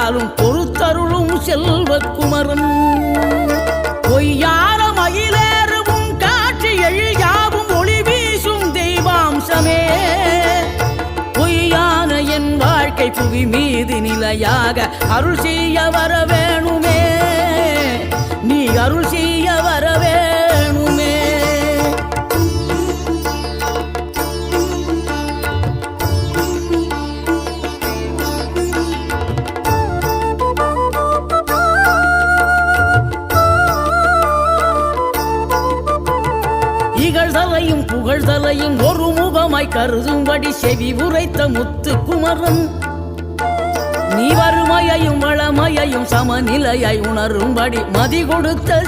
காலும் பொறுத்தருளும் செல்வக்குமரன் பொய்யான மயிலேறும் காட்சி எழியாவும் ஒளி வீசும் தெய்வாம்சமே பொய்யான என் வாழ்க்கை புவி மீது நிலையாக அருள் செய்ய வர வேணுமே நீ அருள் செய்ய வர வேணுமே இகழ்தலையும் புகழ்தலையும் ஒரு முகமாய் கருதும்படி செவி உரைத்த முத்து குமரன் நீ வறுமையையும் வளமையையும் சமநிலையை உணரும்படி மதி கொடுத்த